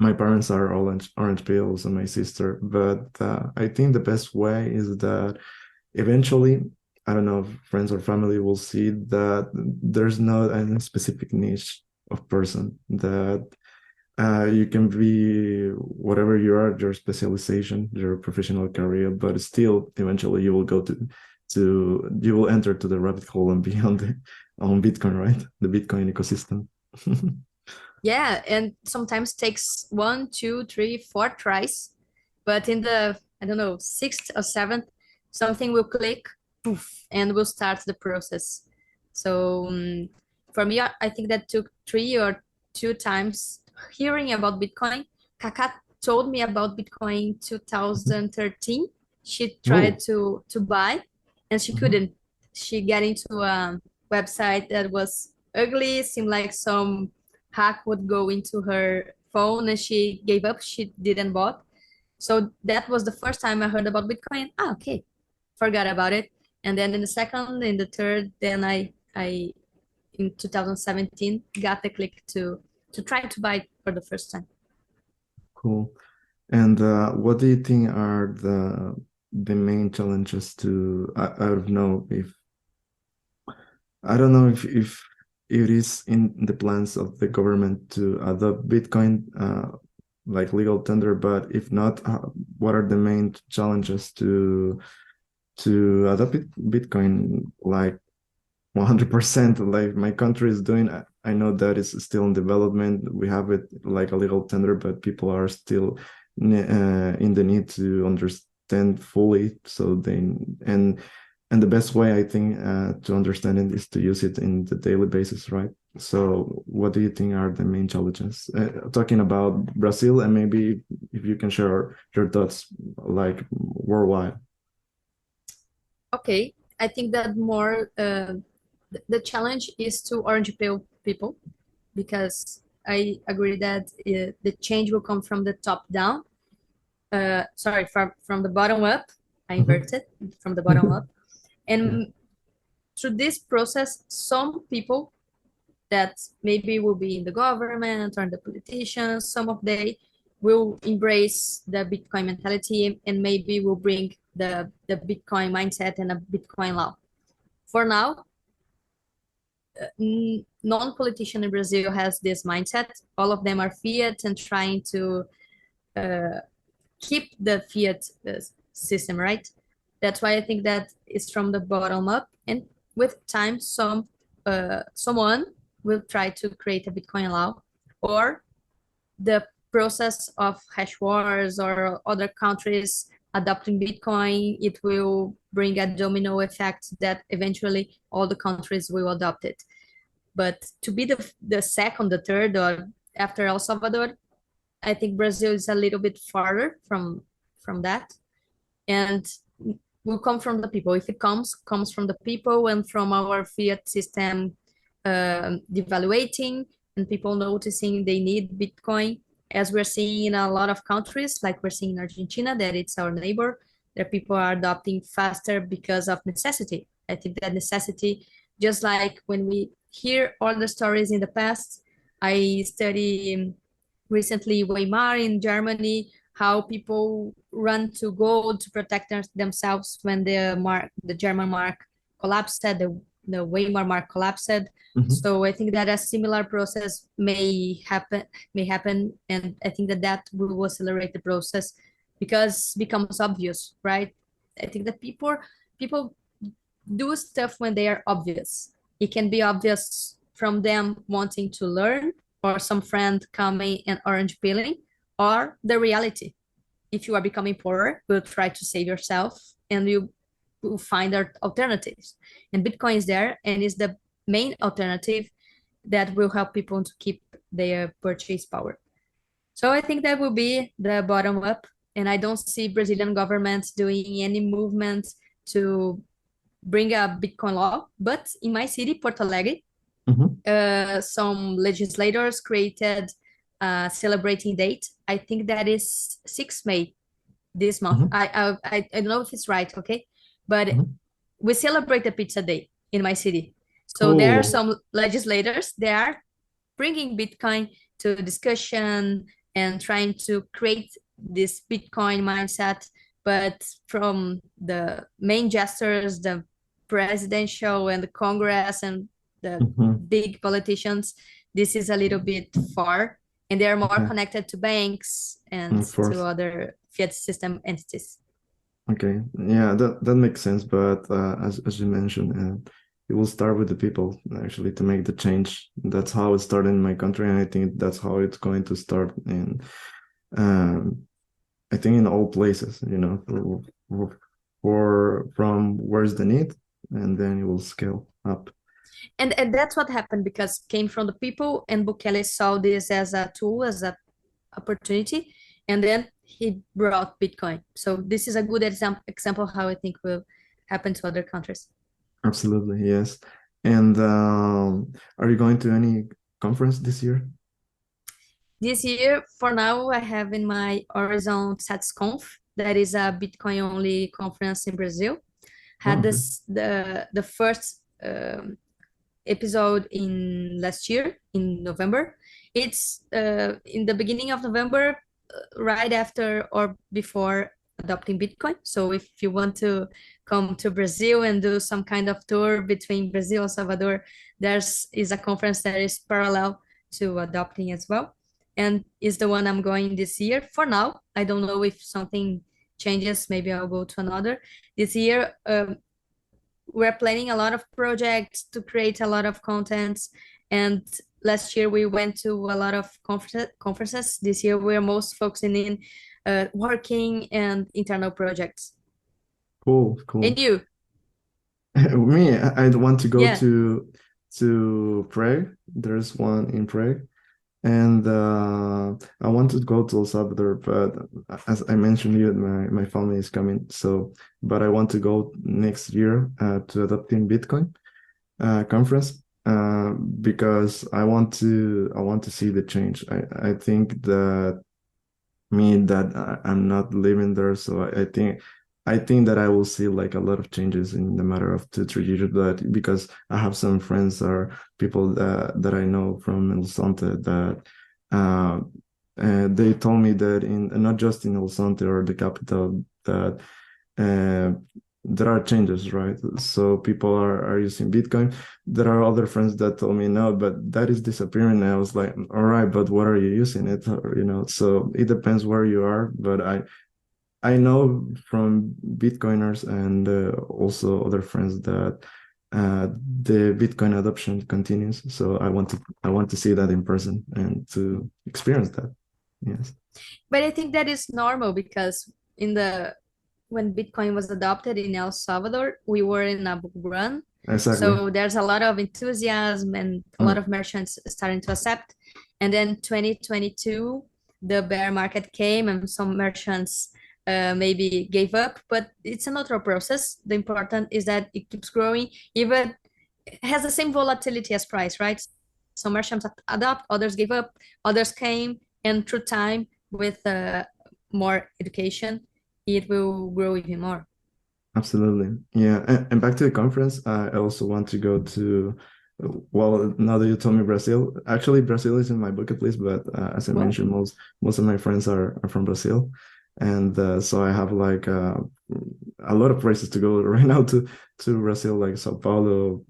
my parents are orange pills and my sister. But I think the best way is that eventually, I don't know if friends or family will see that there's not a specific niche of person, that you can be whatever you are, your specialization, your professional career, but still eventually you will go to you will enter to the rabbit hole and be on Bitcoin, right? The Bitcoin ecosystem. Yeah, and sometimes takes one, two, three, four tries, but in the I don't know sixth or seventh, something will click, poof, and we'll start the process. So for me, I think that took three or two times hearing about Bitcoin. Kaka told me about Bitcoin 2013. She tried Oh. to buy, and she Mhm. couldn't. She got into a website that was ugly, seemed like some hack would go into her phone, and she gave up. She didn't bought. So that was the first time I heard about Bitcoin. Ah, okay, forgot about it. And then in the second, in the third, then I in 2017 got the click to try to buy for the first time. Cool. And what do you think are the main challenges to, I don't know if if it is in the plans of the government to adopt Bitcoin like legal tender, but if not, what are the main challenges to adopt Bitcoin like 100% like my country is doing? I know that it's still in development. We have it like a legal tender, but people are still in the need to understand fully. So and the best way I think to understand it is to use it in the daily basis, right? So what do you think are the main challenges? Talking about Brazil, and maybe if you can share your thoughts like worldwide. Okay, I think that more the challenge is to orange pill people, because I agree that the change will come from the top down. Sorry, from the bottom up. I inverted from the bottom up. And Yeah. through this process, some people that maybe will be in the government or the politicians, some of they will embrace the Bitcoin mentality and maybe will bring the Bitcoin mindset and a Bitcoin law. For now, non-politician in Brazil has this mindset. All of them are fiat and trying to keep the fiat system, right? That's why I think that it's from the bottom up, and with time, someone will try to create a Bitcoin law, or the process of hash wars or other countries adopting Bitcoin, it will bring a domino effect that eventually all the countries will adopt it. But to be the second, the third, or after El Salvador, I think Brazil is a little bit farther from that, and will come from the people. If it comes from the people and from our fiat system devaluating and people noticing they need Bitcoin, as we're seeing in a lot of countries, like we're seeing in Argentina, that it's our neighbor, that people are adopting faster because of necessity. I think that necessity, just like when we hear all the stories in the past, I study recently Weimar in Germany, how people run to gold to protect themselves when the German mark collapsed, the Weimar mark collapsed. So I think that a similar process may happen, and I think that will accelerate the process because it becomes obvious, right? I think that people do stuff when they are obvious. It can be obvious from them wanting to learn, or some friend coming and orange peeling, or the reality. If you are becoming poorer, you'll try to save yourself and you will find alternatives. And Bitcoin is there and is the main alternative that will help people to keep their purchase power. So I think that will be the bottom up. And I don't see Brazilian governments doing any movement to bring a Bitcoin law. But in my city, Porto Alegre, some legislators created a celebrating date. I think that is 6 May this month. I don't know if it's right, okay? But we celebrate the pizza day in my city. So there are some legislators that are bringing Bitcoin to discussion and trying to create this Bitcoin mindset. But from the main gestures, the presidential and the Congress and the big politicians, this is a little bit far, and they are more connected to banks and to other fiat system entities. Okay, yeah, that makes sense. But as you mentioned, it will start with the people actually to make the change. That's how it started in my country, and I think that's how it's going to start in. I think in all places, from where's the need, and then it will scale up. And that's what happened, because came from the people, and Bukele saw this as a tool, as an opportunity, and then he brought Bitcoin. So this is a good example how I think will happen to other countries. Absolutely, yes. And are you going to any conference this year? This year, for now, I have in my Horizon SatsConf, that is a Bitcoin only conference in Brazil. Had this the first episode in last year in November. It's in the beginning of November, right after or before adopting Bitcoin. So if you want to come to Brazil and do some kind of tour between Brazil and Salvador, there's is a conference that is parallel to adopting as well, and is the one I'm going this year. For now, I don't know if something changes. Maybe I'll go to another this year. We're planning a lot of projects to create a lot of contents, and last year we went to a lot of conferences. This year we're most focusing in working and internal projects. Cool, cool. And you? Me, I want to go Yeah. to Prague. There's one in Prague, and I want to go to El Salvador, but as I mentioned, you, my family is coming. So, but I want to go next year to adopting Bitcoin conference because I want to see the change. I think that I'm not living there, so I think that I will see like a lot of changes in the matter of 2 3 years. But because I have some friends or people that I know from El Sante that uh, they told me that in not just in El Sante or the capital that uh, there are changes, right? So people are using Bitcoin. There are other friends that told me no, but that is disappearing. And I was like, all right, but what are you using it? Or, so it depends where you are. But I know from Bitcoiners and also other friends that the Bitcoin adoption continues. So I want to see that in person and to experience that. Yes, But I think that is normal because in the when Bitcoin was adopted in El Salvador, we were in a bull run. exactly. So there's a lot of enthusiasm and a lot Mm, of merchants starting to accept. And then 2022, the bear market came and some merchants maybe gave up, but it's a natural process. The important is that it keeps growing, even it has the same volatility as price, right? Some merchants adopt, others gave up, others came, and through time, with more education, it will grow even more. absolutely. Yeah. And back to the conference, I also want to go to, well, now that you told me Brazil, actually Brazil is in my bucket list, but as I Well, mentioned, most of my friends are from Brazil. And so I have like a lot of places to go right now to Brazil, like Sao Paulo,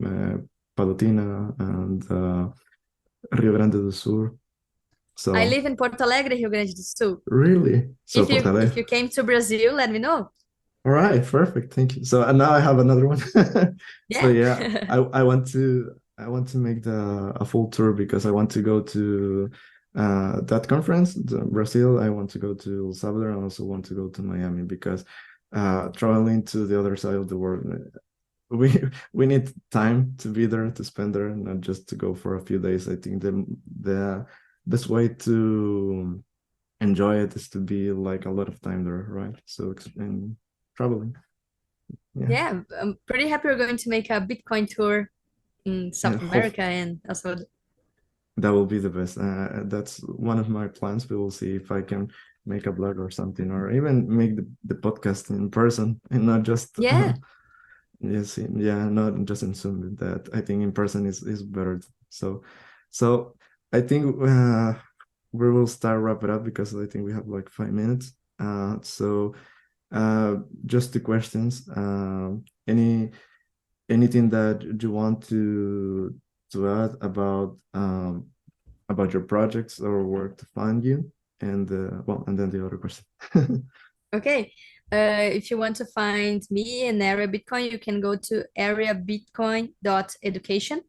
Palotina, and Rio Grande do Sul. I So live in Porto Alegre, Rio Grande do Sul. really, so If you Porto. if you came to Brazil, let me know. All right, perfect. Thank you. So and now I have another one. So Yeah. yeah, I want to make the a full tour because I want to go to that conference, Brazil. I want to go to El Salvador. I also want to go to Miami because traveling to the other side of the world, we we need time to be there, to spend there, not just to go for a few days. I think the best way to enjoy it is to be like a lot of time there, right? So and traveling. Yeah, Yeah, I'm pretty happy we're going to make a Bitcoin tour in and South hope America and also that will be the best. That's one of my plans. We will see if I can make a blog or something, or even make the podcast in person and not just yeah. yes, yeah, not just in Zoom. That I think in person is better. So, so I think we will start wrap it up because I think we have like 5 minutes. So just two questions. Anything that you want to add about your projects or where to find you, and well, and then the other question. Okay. If you want to find me in Area Bitcoin, you can go to areabitcoin.education.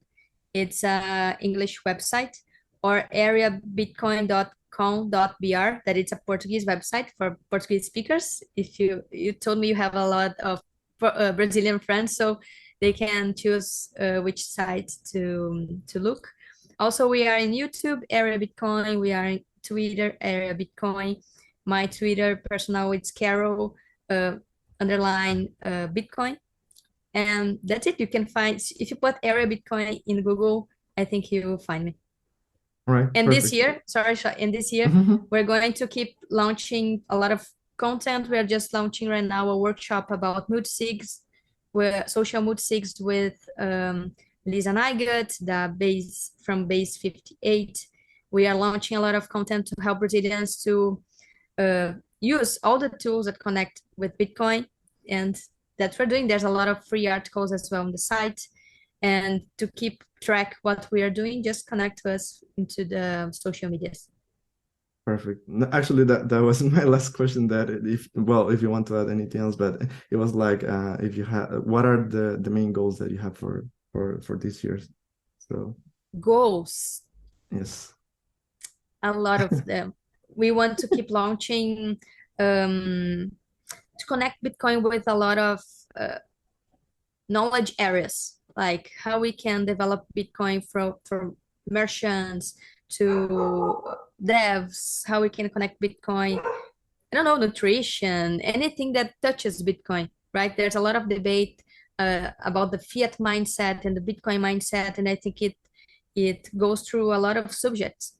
It's a English website, or areabitcoin.com.br, that it's a Portuguese website for Portuguese speakers. If you told me you have a lot of Brazilian friends, so they can choose which site to look. Also, we are in YouTube, Area Bitcoin. We are in Twitter, Area Bitcoin. My Twitter personal, it's Carol underline Bitcoin. And that's it. You can find, if you put area Bitcoin in Google, I think you will find me. All right, And this perfect. year, sorry, in this year, Mhm. we're going to keep launching a lot of content. We are just launching right now a workshop about mood sigs, where social mood sigs with Lisa and I got the base from base 58. We are launching a lot of content to help Brazilians to use all the tools that connect with Bitcoin, and that we're doing. There's a lot of free articles as well on the site. And to keep track what we are doing, just connect to us into the social medias. Perfect. Actually, that was my last question. That if you want to add anything else, but it was like if you have, what are the main goals that you have for this year? So goals. Yes. A lot of them. We want to keep launching to connect Bitcoin with a lot of knowledge areas, like how we can develop Bitcoin from merchants to devs, how we can connect Bitcoin, I don't know, nutrition, anything that touches Bitcoin, right? There's a lot of debate about the fiat mindset and the Bitcoin mindset, and I think it goes through a lot of subjects.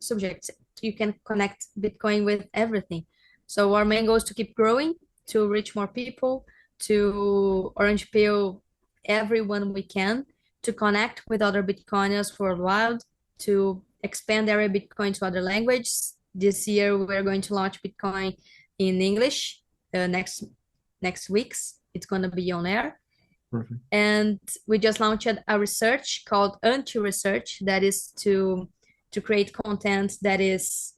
You can connect Bitcoin with everything. So our main goal is to keep growing, to reach more people, to orange pill everyone we can, to connect with other Bitcoiners worldwide, to expand Area Bitcoin to other languages. This year we're going to launch Bitcoin in English next weeks. It's going to be on air. Perfect. And we just launched a research called anti-research, that is to create content that is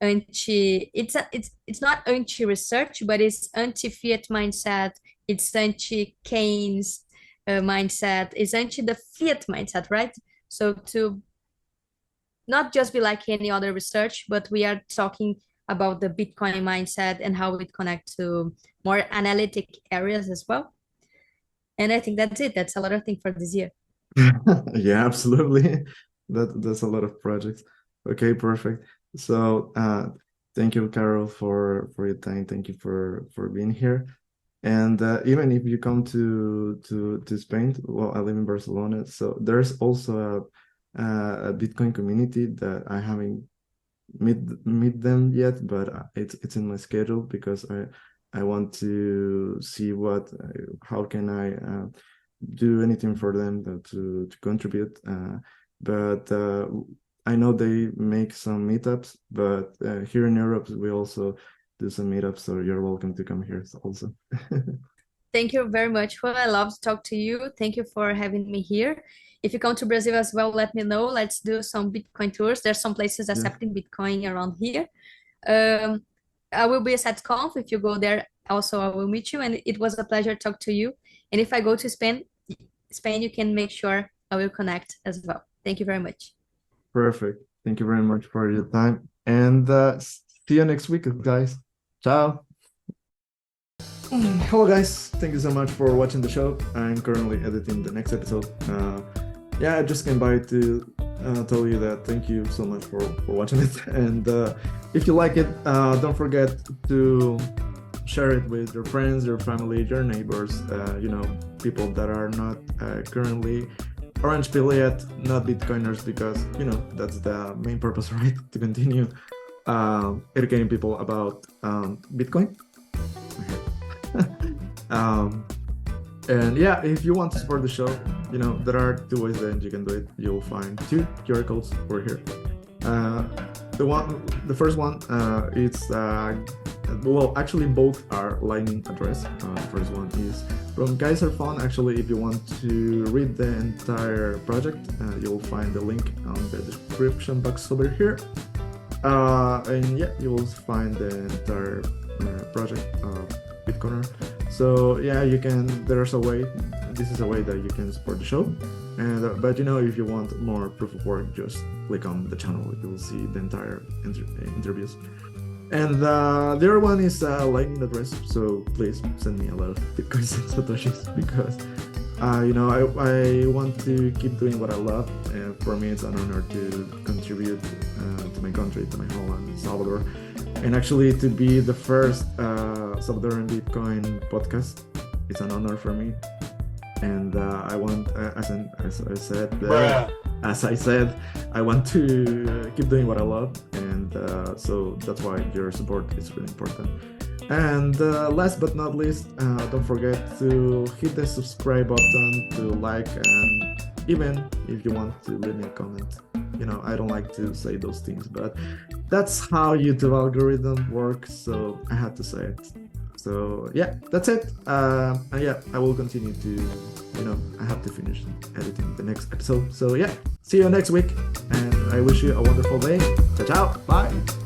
it's not anti-research, but it's anti-fiat mindset, it's anti-Keynes mindset, it's anti the fiat mindset, right? So to not just be like any other research, but we are talking about the Bitcoin mindset and how it connects to more analytic areas as well. And I think that's it. That's a lot of things for this year. Yeah, absolutely. That's a lot of projects. Okay, perfect. So thank you, Carol, for your time. Thank you for being here. And even if you come to Spain, well, I live in Barcelona, so there's also a Bitcoin community that I haven't meet them yet, but it's in my schedule because I want to see how can I do anything for them to contribute. But I know they make some meetups, but here in Europe we also do some meetups, so you're welcome to come here also. Thank you very much. Well, I love to talk to you. Thank you for having me here. If you come to Brazil as well, let me know. Let's do some Bitcoin tours. There's some places accepting Bitcoin around here. I will be at Conf. If you go there, also I will meet you. And it was a pleasure to talk to you. And if I go to Spain, you can make sure I will connect as well. Thank you very much. Perfect. Thank you very much for your time. And see you next week, guys. Ciao. Hello guys, thank you so much for watching the show. I'm currently editing the next episode. I just came by to tell you that thank you so much for watching it, and if you like it, don't forget to share it with your friends, your family, your neighbors, people that are not currently orange pill yet, not Bitcoiners, because that's the main purpose, right? To continue educating people about Bitcoin. And yeah, if you want to support the show, there are two ways that you can do it. You'll find two QR codes over here. The first one, it's actually both are Lightning address. The first one is from Kaiser Fund. Actually, if you want to read the entire project, you'll find the link on the description box over here. And yeah, you will find the entire project of Bitcoiner. So yeah, you can. There's a way. This is a way that you can support the show. And but if you want more proof of work, just click on the channel. You will see the entire interviews. And the other one is Lightning address. So please send me a lot of Bitcoins and Satoshis, because I want to keep doing what I love. And for me, it's an honor to contribute to my country, to my homeland, El Salvador. And actually, to be the first Salvadoran Bitcoin podcast, it's an honor for me. And I want, as I said, I want to keep doing what I love. And so that's why your support is really important. And last but not least, don't forget to hit the subscribe button, to like and even if you want to leave me a comment. I don't like to say those things, but that's how YouTube algorithm works, so I had to say it. So yeah, that's it. And yeah, I will continue to, I have to finish editing the next episode. So yeah, see you next week, and I wish you a wonderful day. Ciao, ciao, bye.